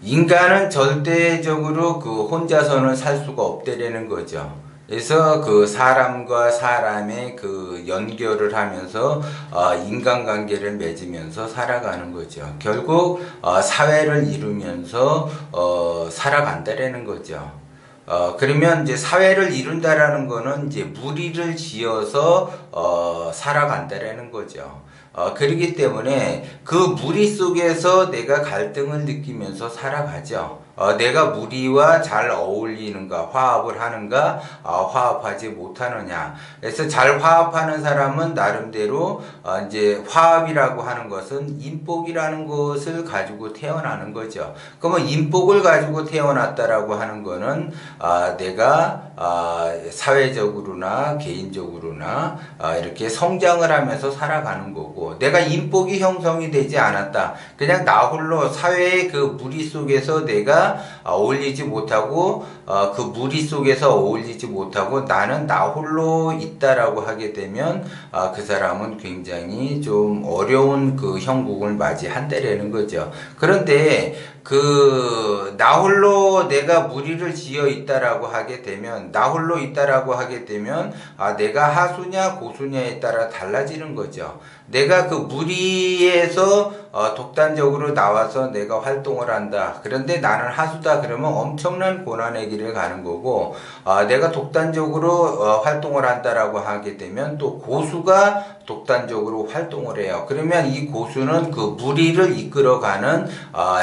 인간은 절대적으로 그 혼자서는 살 수가 없다라는 거죠. 그래서 그 사람과 사람의 그 연결을 하면서 인간관계를 맺으면서 살아가는 거죠. 결국 사회를 이루면서 살아간다라는 거죠. 그러면 이제 사회를 이룬다라는 거는 이제 무리를 지어서 살아간다라는 거죠. 그렇기 때문에 그 무리 속에서 내가 갈등을 느끼면서 살아가죠. 내가 무리와 잘 어울리는가, 화합을 하는가, 화합하지 못하느냐. 그래서 잘 화합하는 사람은 나름대로 이제 화합이라고 하는 것은 인복이라는 것을 가지고 태어나는 거죠. 그러면 인복을 가지고 태어났다라고 하는 거는 내가 사회적으로나 개인적으로나 이렇게 성장을 하면서 살아가는 거고, 내가 인복이 형성이 되지 않았다. 그냥 나 홀로 사회의 그 무리 속에서 내가 어울리지 못하고 그 무리 속에서 어울리지 못하고 나는 나 홀로 있다라고 하게 되면 그 사람은 굉장히 좀 어려운 그 형국을 맞이한다라는 거죠. 그런데 그 나 홀로 내가 무리를 지어 있다라고 하게 되면, 나 홀로 있다라고 하게 되면 내가 하수냐 고수냐에 따라 달라지는 거죠. 내가 그 무리에서 독단적으로 나와서 내가 활동을 한다. 그런데 나는 하수다. 그러면 엄청난 고난의 길을 가는 거고, 내가 독단적으로 활동을 한다라고 하게 되면 또 고수가 독단적으로 활동을 해요. 그러면 이 고수는 그 무리를 이끌어가는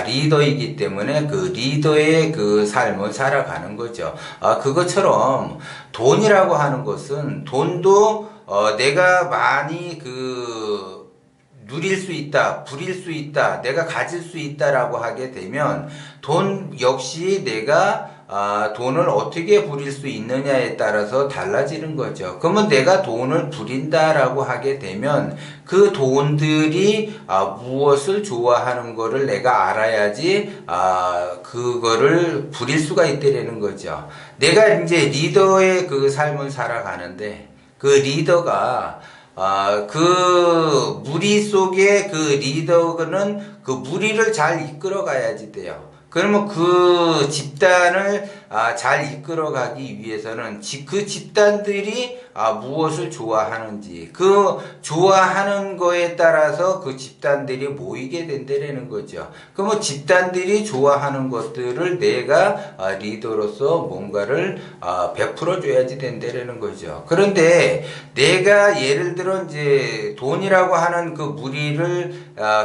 리더이기 때문에 그 리더의 그 삶을 살아가는 거죠. 그것처럼 돈이라고 하는 것은, 돈도 내가 많이 누릴 수 있다, 부릴 수 있다, 내가 가질 수 있다라고 하게 되면 돈 역시 내가 돈을 어떻게 부릴 수 있느냐에 따라서 달라지는 거죠. 그러면 내가 돈을 부린다라고 하게 되면 그 돈들이 무엇을 좋아하는 거를 내가 알아야지 그거를 부릴 수가 있다라는 거죠. 내가 이제 리더의 그 삶을 살아가는데 그 리더가 그 무리 속에 그 리더는 그 무리를 잘 이끌어 가야지 돼요. 그러면 그 집단을 잘 이끌어가기 위해서는 그 집단들이 무엇을 좋아하는지, 그 좋아하는 거에 따라서 그 집단들이 모이게 된다는 거죠. 그러면 집단들이 좋아하는 것들을 내가 리더로서 뭔가를 베풀어 줘야지 된다는 거죠. 그런데 내가 예를 들어 이제 돈이라고 하는 그 무리를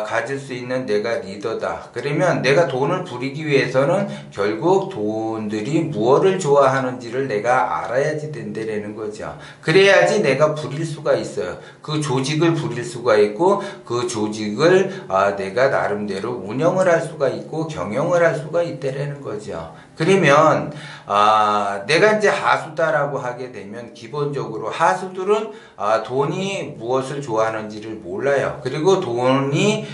가질 수 있는 내가 리더다. 그러면 내가 돈을 부리기 위해서는 결국 돈들이 무엇을 좋아하는지를 내가 알아야지 된다는 거죠. 그래야지 내가 부릴 수가 있어요. 그 조직을 부릴 수가 있고 그 조직을 내가 나름대로 운영을 할 수가 있고 경영을 할 수가 있다는 거죠. 그러면 내가 이제 하수다라고 하게 되면 기본적으로 하수들은 돈이 무엇을 좋아하는지를 몰라요. 그리고 돈이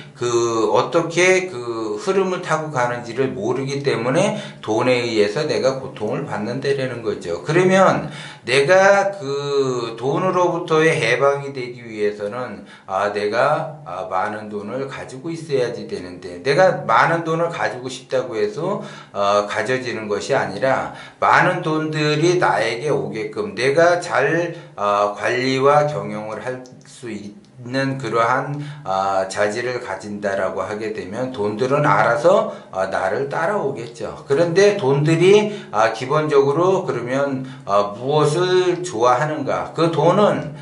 어떻게 그 흐름을 타고 가는지를 모르기 때문에 돈에 의해서 내가 고통을 받는다라는 거죠. 그러면 내가 그 돈으로부터의 해방이 되기 위해서는 내가 많은 돈을 가지고 있어야지 되는데, 내가 많은 돈을 가지고 싶다고 해서 가져지는 것이 아니라 많은 돈들이 나에게 오게끔 내가 잘 관리와 경영을 할 수 있는 그러한 자질을 가진다라고 하게 되면 돈들은 알아서 나를 따라오겠죠. 그런데 돈들이 기본적으로 그러면 무엇을 좋아하는가? 그 돈은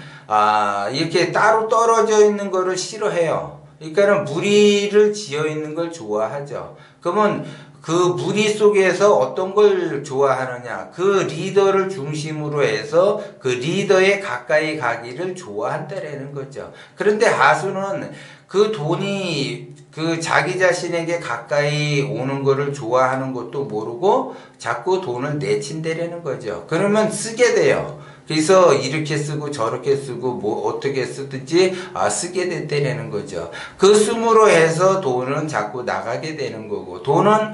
이렇게 따로 떨어져 있는 거를 싫어해요. 그러니까는 무리를 지어 있는 걸 좋아하죠. 그러면 그 무리 속에서 어떤 걸 좋아하느냐? 그 리더를 중심으로 해서 그 리더에 가까이 가기를 좋아한다라는 거죠. 그런데 하수는 그 돈이 그 자기 자신에게 가까이 오는 거를 좋아하는 것도 모르고 자꾸 돈을 내친다라는 거죠. 그러면 쓰게 돼요. 그래서 이렇게 쓰고 저렇게 쓰고 뭐 어떻게 쓰든지 쓰게 됐다는 거죠. 그 숨으로 해서 돈은 자꾸 나가게 되는 거고, 돈은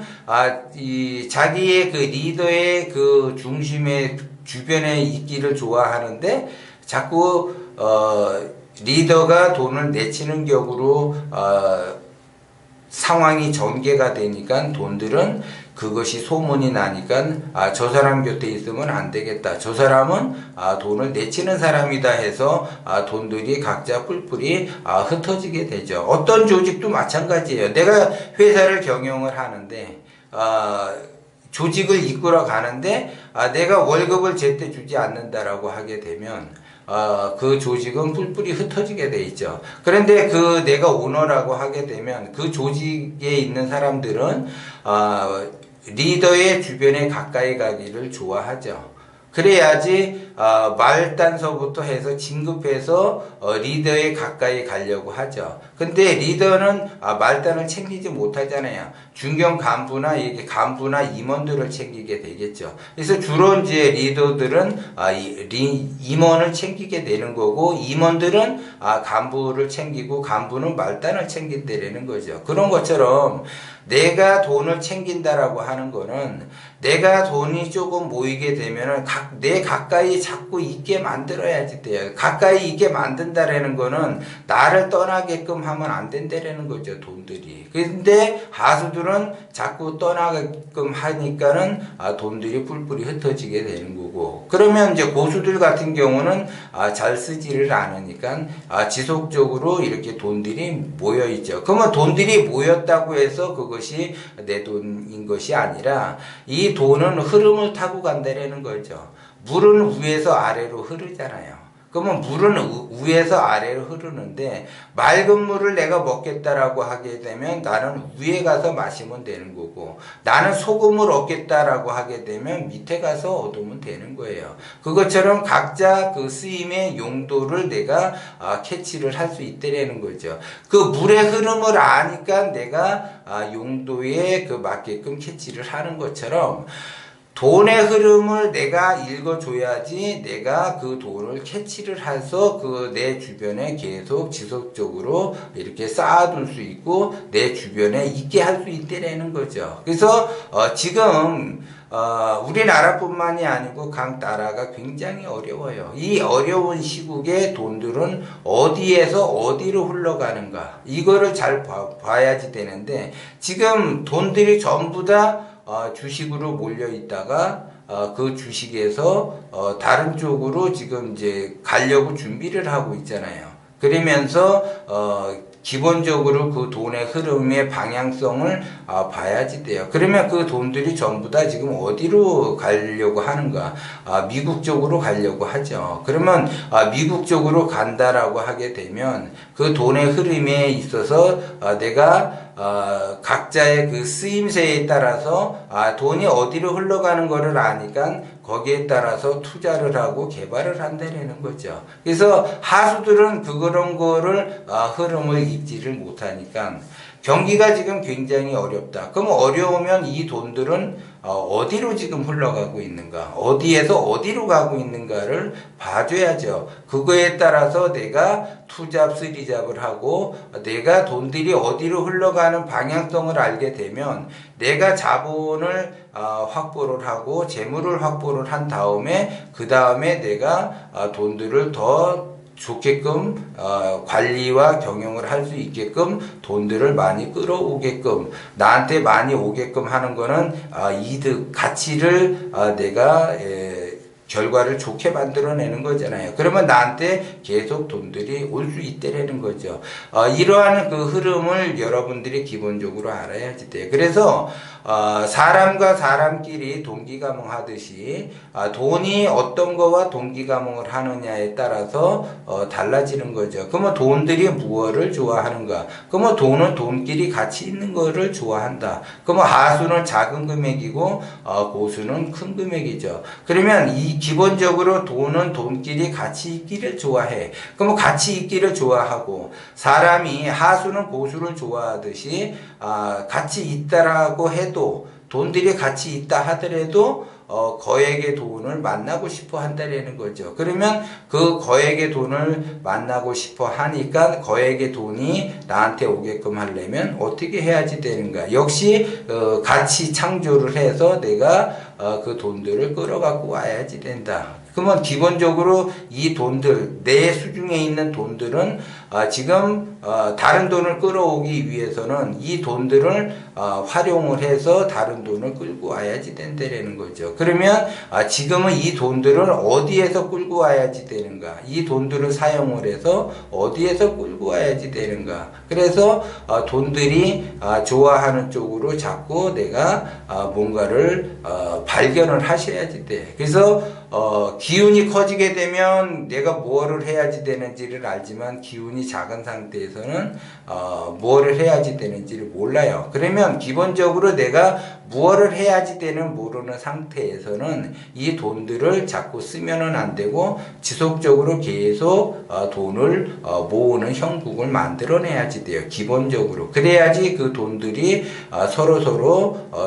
이 자기의 그 리더의 그 중심에 주변에 있기를 좋아하는데 자꾸 리더가 돈을 내치는 격으로 상황이 전개가 되니까 돈들은 그것이 소문이 나니까 저 사람 곁에 있으면 안 되겠다. 저 사람은 돈을 내치는 사람이다 해서 돈들이 각자 뿔뿔이 흩어지게 되죠. 어떤 조직도 마찬가지예요. 내가 회사를 경영을 하는데 조직을 이끌어 가는데 내가 월급을 제때 주지 않는다라고 하게 되면 그 조직은 뿔뿔이 흩어지게 돼 있죠. 그런데 내가 오너라고 하게 되면 그 조직에 있는 사람들은 리더의 주변에 가까이 가기를 좋아하죠. 그래야지 말단서부터 해서 진급해서 리더에 가까이 가려고 하죠. 근데 리더는 말단을 챙기지 못하잖아요. 중견 간부나 이게 간부나 임원들을 챙기게 되겠죠. 그래서 주로 이제 리더들은 임원을 챙기게 되는 거고, 임원들은 간부를 챙기고, 간부는 말단을 챙긴다라는 거죠. 그런 것처럼 내가 돈을 챙긴다라고 하는 거는 내가 돈이 조금 모이게 되면은 내 가까이 자꾸 있게 만들어야지 돼요. 가까이 있게 만든다라는 거는 나를 떠나게끔 하면 안 된다라는 거죠, 돈들이. 근데 하수들은 자꾸 떠나게끔 하니까는 돈들이 뿔뿔이 흩어지게 되는 거고, 그러면 이제 고수들 같은 경우는 잘 쓰지를 않으니까 지속적으로 이렇게 돈들이 모여 있죠. 그러면 돈들이 모였다고 해서 그것이 내 돈인 것이 아니라 이 돈은 흐름을 타고 간다라는 거죠. 물은 위에서 아래로 흐르잖아요. 그러면 물은 위에서 아래로 흐르는데 맑은 물을 내가 먹겠다라고 하게 되면 나는 위에 가서 마시면 되는 거고, 나는 소금을 얻겠다라고 하게 되면 밑에 가서 얻으면 되는 거예요. 그것처럼 각자 그 쓰임의 용도를 내가 캐치를 할 수 있다라는 거죠. 그 물의 흐름을 아니까 내가 용도에 맞게끔 캐치를 하는 것처럼 돈의 흐름을 내가 읽어줘야지 내가 그 돈을 캐치를 해서 내 주변에 계속 지속적으로 이렇게 쌓아둘 수 있고 내 주변에 있게 할 수 있다라는 거죠. 그래서 지금 우리나라뿐만이 아니고 각 나라가 굉장히 어려워요. 이 어려운 시국에 돈들은 어디에서 어디로 흘러가는가, 이거를 잘 봐야지 되는데, 지금 돈들이 전부 다 주식으로 몰려 있다가 그 주식에서 다른 쪽으로 지금 이제 가려고 준비를 하고 있잖아요. 그러면서 기본적으로 그 돈의 흐름의 방향성을 봐야지 돼요. 그러면 그 돈들이 전부 다 지금 어디로 가려고 하는가? 미국 쪽으로 가려고 하죠. 그러면 미국 쪽으로 간다라고 하게 되면 그 돈의 흐름에 있어서 내가 각자의 그 쓰임새에 따라서 돈이 어디로 흘러가는 거를 아니까 거기에 따라서 투자를 하고 개발을 한다는 거죠. 그래서 하수들은 그런 거를 흐름을 읽지를 못하니까 경기가 지금 굉장히 어렵다. 그럼 어려우면 이 돈들은 어디로 지금 흘러가고 있는가, 어디에서 어디로 가고 있는가를 봐줘야죠. 그거에 따라서 내가 투잡, 쓰리잡을 하고 내가 돈들이 어디로 흘러가는 방향성을 알게 되면 내가 자본을 확보를 하고 재물을 확보를 한 다음에 그 다음에 내가 돈들을 더 좋게끔 관리와 경영을 할 수 있게끔 돈들을 많이 끌어오게끔 나한테 많이 오게끔 하는 거는 이득, 가치를 내가 결과를 좋게 만들어내는 거잖아요. 그러면 나한테 계속 돈들이 올 수 있다라는 거죠. 이러한 그 흐름을 여러분들이 기본적으로 알아야지 돼요. 그래서 사람과 사람끼리 동기가몽하듯이 돈이 어떤 거와 동기가몽을 하느냐에 따라서 달라지는 거죠. 그러면 돈들이 무엇을 좋아하는가? 그러면 돈은 돈끼리 같이 있는 거를 좋아한다. 그러면 하수는 작은 금액이고 고수는 큰 금액이죠. 그러면 이 기본적으로 돈은 돈끼리 같이 있기를 좋아해. 그러면 같이 있기를 좋아하고, 사람이 하수는 고수를 좋아하듯이 같이 있다라고 해도, 돈들이 같이 있다 하더라도 거액의 돈을 만나고 싶어 한다라는 거죠. 그러면 그 거액의 돈을 만나고 싶어 하니까 거액의 돈이 나한테 오게끔 하려면 어떻게 해야지 되는가? 역시 같이 창조를 해서 내가 그 돈들을 끌어갖고 와야지 된다. 그러면 기본적으로 이 돈들, 내 수중에 있는 돈들은 지금 다른 돈을 끌어오기 위해서는 이 돈들을 활용을 해서 다른 돈을 끌고 와야지 된다는 거죠. 그러면 지금은 이 돈들을 어디에서 끌고 와야지 되는가? 이 돈들을 사용을 해서 어디에서 끌고 와야지 되는가? 그래서 돈들이 좋아하는 쪽으로 자꾸 내가 뭔가를 발견을 하셔야지 돼. 그래서 기운이 커지게 되면 내가 뭐를 해야지 되는지를 알지만 기운이 작은 상태에서는 뭐를 해야지 되는지를 몰라요. 그러면 기본적으로 내가 무엇을 해야지 되는 모르는 상태에서는 이 돈들을 자꾸 쓰면은 안 되고 지속적으로 계속 돈을 모으는 형국을 만들어내야지 돼요. 기본적으로. 그래야지 그 돈들이 서로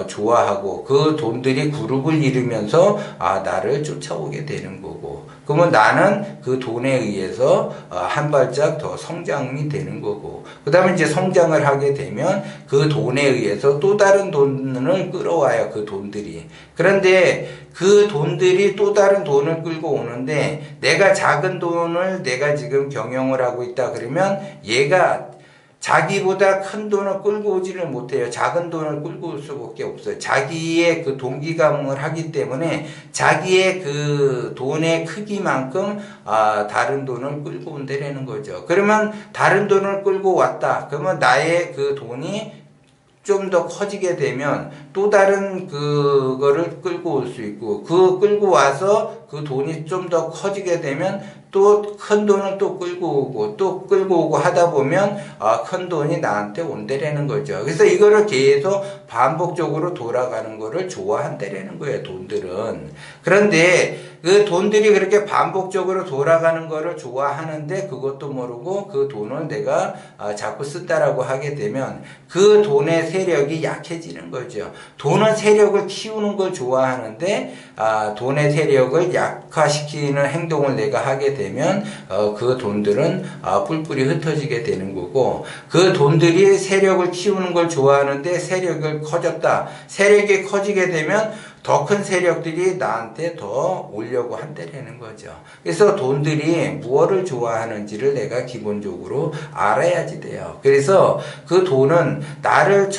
좋아하고 그 돈들이 그룹을 이루면서 나를 쫓아오게 되는 거고, 그러면 나는 그 돈에 의해서 한 발짝 더 성장이 되는 거고, 그 다음에 이제 성장을 하게 되면 그 돈에 의해서 또 다른 돈을 끌어와요. 그 돈들이. 그런데 그 돈들이 또 다른 돈을 끌고 오는데 내가 작은 돈을 내가 지금 경영을 하고 있다 그러면 얘가 자기보다 큰 돈을 끌고 오지를 못해요. 작은 돈을 끌고 올 수밖에 없어요. 자기의 그 동기감을 하기 때문에 자기의 그 돈의 크기만큼 다른 돈을 끌고 온다는 거죠. 그러면 다른 돈을 끌고 왔다. 그러면 나의 그 돈이 좀 더 커지게 되면 또 다른 그거를 끌고 올 수 있고, 그 끌고 와서 그 돈이 좀 더 커지게 되면 또 큰 돈을 또 끌고 오고 하다 보면 큰 돈이 나한테 온다라는 거죠. 그래서 이거를 계속 반복적으로 돌아가는 거를 좋아한다라는 거예요, 돈들은. 그런데 그 돈들이 그렇게 반복적으로 돌아가는 거를 좋아하는데 그것도 모르고 그 돈을 내가 자꾸 쓴다라고 하게 되면 그 돈의 세력이 약해지는 거죠. 돈은 세력을 키우는 걸 좋아하는데 돈의 세력을 약화시키는 행동을 내가 하게 되면 그 돈들은 뿔뿔이 흩어지게 되는 거고, 그 돈들이 세력을 키우는 걸 좋아하는데 세력을 커졌다. 세력이 커지게 되면 더 큰 세력들이 나한테 더 오려고 한다는 거죠. 그래서 돈들이 무엇을 좋아하는지를 내가 기본적으로 알아야지 돼요. 그래서 그 돈은 나를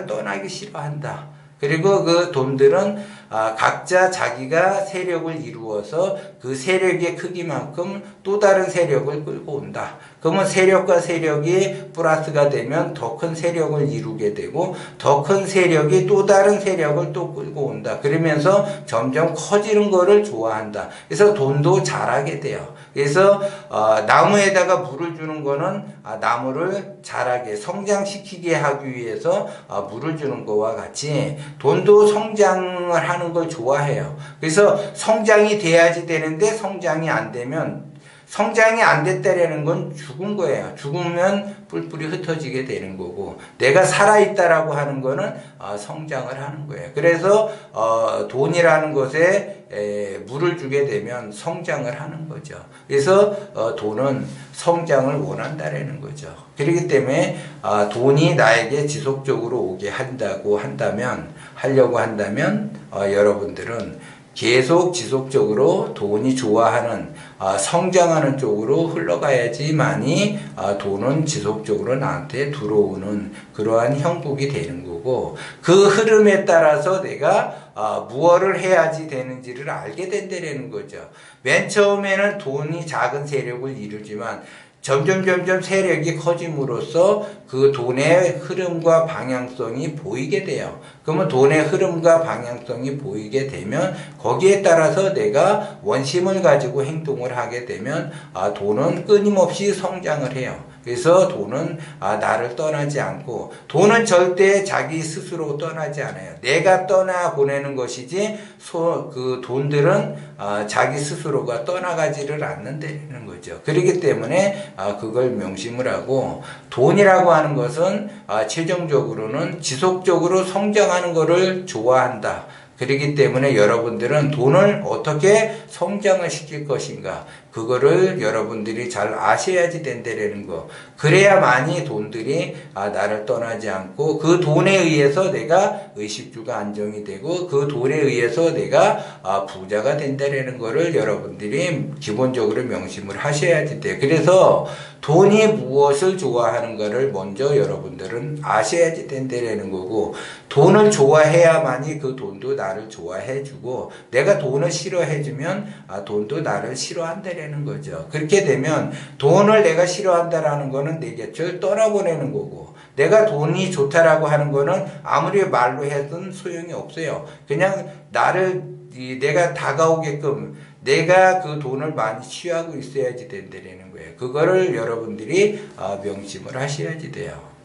떠나기 싫어한다. 그리고 그 돈들은 각자 자기가 세력을 이루어서 그 세력의 크기만큼 또 다른 세력을 끌고 온다. 그러면 세력과 세력이 플러스가 되면 더 큰 세력을 이루게 되고 더 큰 세력이 또 다른 세력을 또 끌고 온다. 그러면서 점점 커지는 거를 좋아한다. 그래서 돈도 자라게 돼요. 그래서 나무에다가 물을 주는 거는 나무를 자라게 성장시키게 하기 위해서 물을 주는 거와 같이 돈도 성장을 하는 걸 좋아해요. 그래서 성장이 돼야지 되는데 성장이 안 되면, 성장이 안 됐다라는 건 죽은 거예요. 죽으면 뿔뿔이 흩어지게 되는 거고, 내가 살아있다라고 하는 거는 성장을 하는 거예요. 그래서 돈이라는 것에 물을 주게 되면 성장을 하는 거죠. 그래서 돈은 성장을 원한다라는 거죠. 그렇기 때문에 돈이 나에게 지속적으로 오게 하려고 한다면 여러분들은 계속 지속적으로 돈이 좋아하는 성장하는 쪽으로 흘러가야지만이 돈은 지속적으로 나한테 들어오는 그러한 형국이 되는 거고, 그 흐름에 따라서 내가 무엇을 해야지 되는지를 알게 된다는 거죠. 맨 처음에는 돈이 작은 세력을 이루지만 점점 세력이 커짐으로써 그 돈의 흐름과 방향성이 보이게 돼요. 그러면 돈의 흐름과 방향성이 보이게 되면 거기에 따라서 내가 원심을 가지고 행동을 하게 되면 돈은 끊임없이 성장을 해요. 그래서 돈은 나를 떠나지 않고, 돈은 절대 자기 스스로 떠나지 않아요. 내가 떠나 보내는 것이지 그 돈들은 자기 스스로가 떠나가지를 않는다는 거죠. 그렇기 때문에 그걸 명심을 하고, 돈이라고 하는 것은 최종적으로는 지속적으로 성장하는 것을 좋아한다. 그렇기 때문에 여러분들은 돈을 어떻게 성장을 시킬 것인가, 그거를 여러분들이 잘 아셔야지 된다라는 거. 그래야만이 돈들이 나를 떠나지 않고 그 돈에 의해서 내가 의식주가 안정이 되고 그 돈에 의해서 내가 부자가 된다라는 거를 여러분들이 기본적으로 명심을 하셔야지 돼요. 그래서 돈이 무엇을 좋아하는가를 먼저 여러분들은 아셔야지 된다라는 거고, 돈을 좋아해야만이 그 돈도 나를 좋아해주고, 내가 돈을 싫어해주면 돈도 나를 싫어한다라는 거죠. 그렇게 되면 돈을 내가 싫어한다라는 거는 내 곁을 떠나보내는 거고, 내가 돈이 좋다라고 하는 거는 아무리 말로 해도 소용이 없어요. 그냥 내가 다가오게끔 내가 그 돈을 많이 취하고 있어야지 된다는 거예요. 그거를 여러분들이 명심을 하셔야지 돼요.